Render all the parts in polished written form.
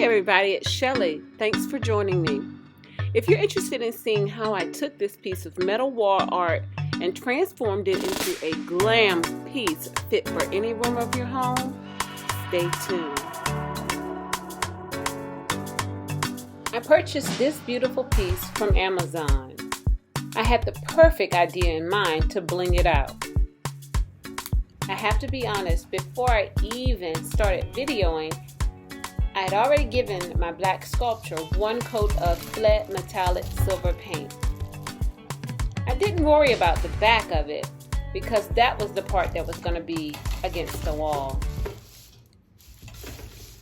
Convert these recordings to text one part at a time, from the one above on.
everybody, it's Shelly. Thanks for joining me. If you're interested in seeing how I took this piece of metal wall art and transformed it into a glam piece fit for any room of your home, stay tuned. I purchased this beautiful piece from Amazon. I had the perfect idea in mind to bling it out. I have to be honest, before I even started videoing, I had already given my black sculpture one coat of flat metallic silver paint. I didn't worry about the back of it because that was the part that was going to be against the wall.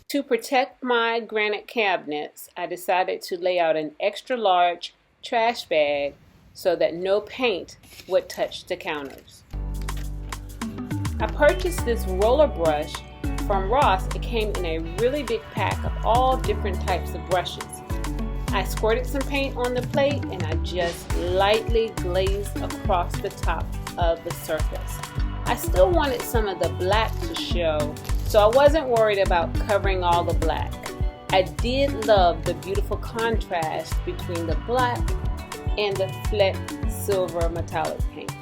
To protect my granite cabinets, I decided to lay out an extra large trash bag so that no paint would touch the counters. I purchased this roller brush from Ross. It came in a really big pack of all different types of brushes. I squirted some paint on the plate and I just lightly glazed across the top of the surface. I still wanted some of the black to show, so I wasn't worried about covering all the black. I did love the beautiful contrast between the black and the flat silver metallic paint.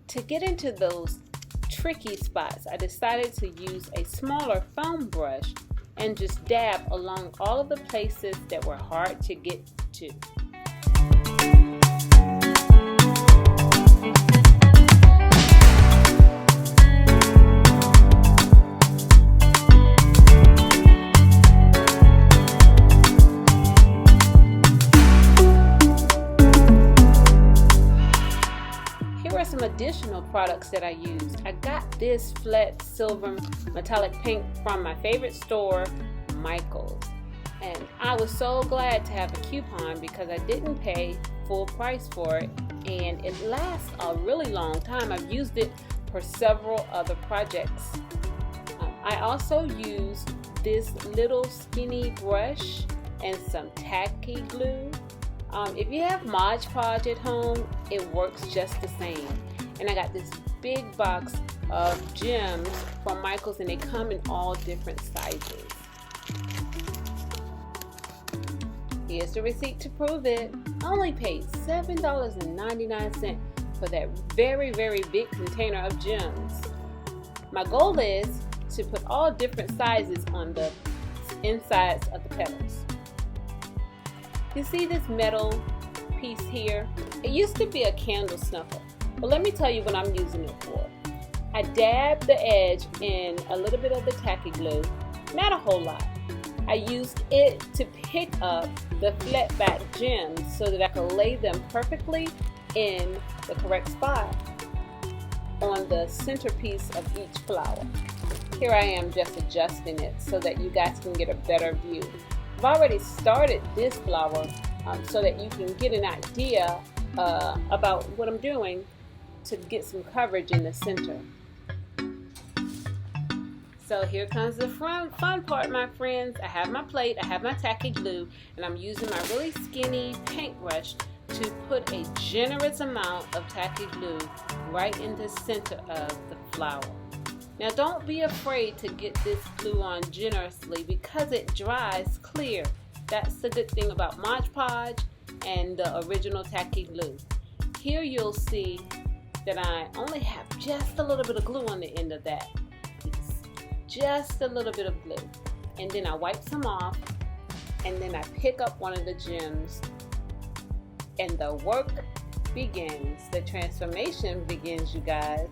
To get into those tricky spots, I decided to use a smaller foam brush and just dab along all of the places that were hard to get to. Some additional products that I used. I got this flat silver metallic paint from my favorite store, Michael's, and I was so glad to have a coupon because I didn't pay full price for it, and it lasts a really long time. I've used it for several other projects. I also used this little skinny brush and some tacky glue. If you have Mod Podge at home, it works just the same. And I got this big box of gems from Michael's, and they come in all different sizes. Here's the receipt to prove it. I only paid $7.99 for that very, very big container of gems. My goal is to put all different sizes on the insides of the petals. You see this metal piece here? It used to be a candle snuffer, but let me tell you what I'm using it for. I dabbed the edge in a little bit of the tacky glue, not a whole lot. I used it to pick up the flat back gems so that I could lay them perfectly in the correct spot on the centerpiece of each flower. Here I am just adjusting it so that you guys can get a better view. I've already started this flower so that you can get an idea about what I'm doing to get some coverage in the center. So here comes the fun part, my friends. I have my plate, I have my tacky glue, and I'm using my really skinny paintbrush to put a generous amount of tacky glue right in the center of the flower. Now don't be afraid to get this glue on generously because it dries clear. That's the good thing about Mod Podge and the original tacky glue. Here you'll see that I only have just a little bit of glue on the end of that piece. Just a little bit of glue. And then I wipe some off, and then I pick up one of the gems, and the work begins. The transformation begins, you guys.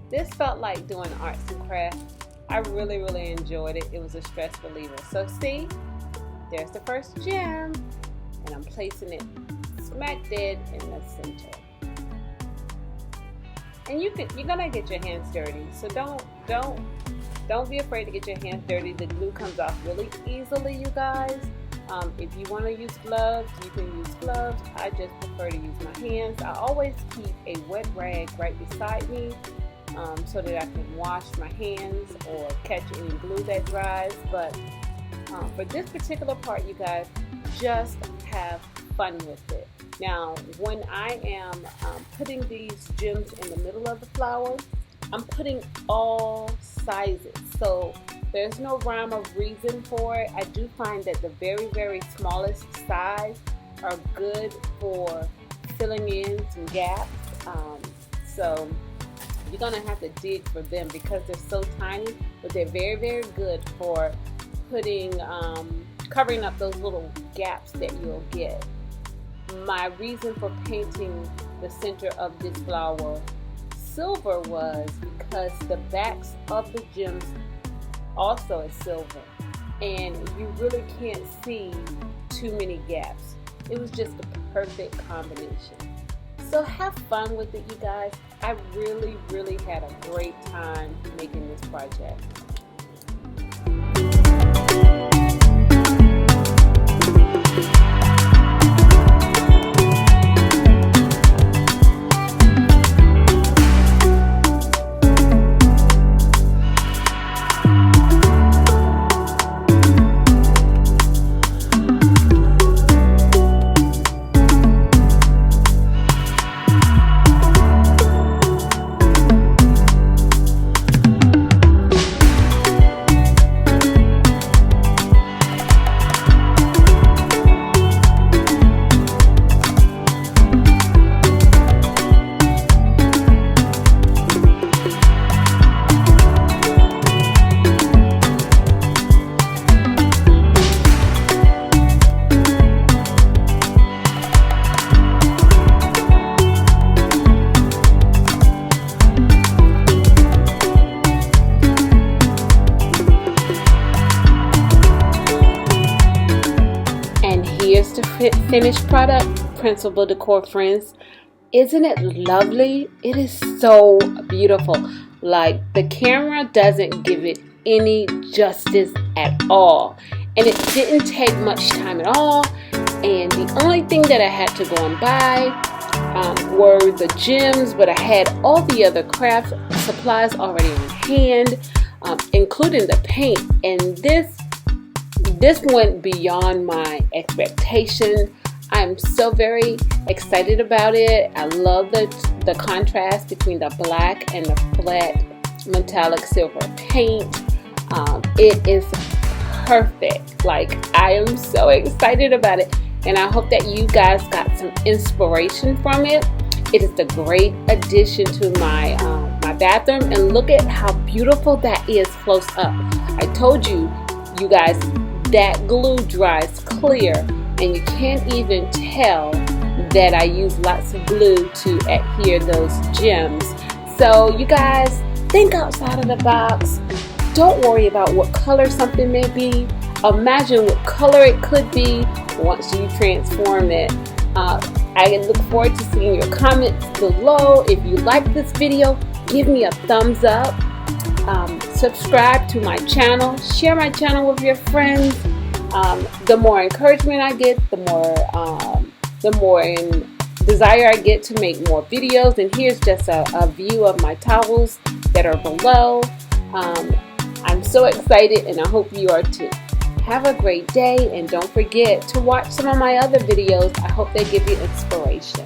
This felt like doing arts and crafts. I really, really enjoyed it. It was a stress reliever. So see, there's the first gem, and I'm placing it smack dead in the center. And you're gonna get your hands dirty. So don't be afraid to get your hands dirty. The glue comes off really easily, you guys. If you want to use gloves, you can use gloves. I just prefer to use my hands. I always keep a wet rag right beside me, so that I can wash my hands or catch any glue that dries. But for this particular part, you guys, just have fun with it. Now, when I am putting these gems in the middle of the flower, I'm putting all sizes, so there's no rhyme or reason for it. I do find that the very smallest size are good for filling in some gaps. So you're gonna have to dig for them because they're so tiny, but they're very good for putting covering up those little gaps that you'll get. My reason for painting the center of this flower silver was because the backs of the gems also is silver, and you really can't see too many gaps. It was just the perfect combination. So have fun with it, you guys. I really had a great time making this project. Here's the finished product, Principal Decor friends. Isn't it lovely? It is so beautiful. Like, the camera doesn't give it any justice at all. And it didn't take much time at all. And the only thing that I had to go and buy were the gems, but I had all the other craft supplies already on hand, including the paint. And this went beyond my expectation. I'm so very excited about it. I love the contrast between the black and the flat metallic silver paint. It is perfect. Like, I am so excited about it, and I hope that you guys got some inspiration from it. It is a great addition to my bathroom, and look at how beautiful that is close up. I told you guys, that glue dries clear, and you can't even tell that I use lots of glue to adhere those gems. So you guys, think outside of the box. Don't worry about what color something may be. Imagine what color it could be once you transform it. I look forward to seeing your comments below. If you like this video, give me a thumbs up. Subscribe to my channel, share my channel with your friends. The more encouragement I get, the more desire I get to make more videos. And here's just a view of my towels that are below. I'm so excited, and I hope you are too. Have a great day, and don't forget to watch some of my other videos. I hope they give you inspiration.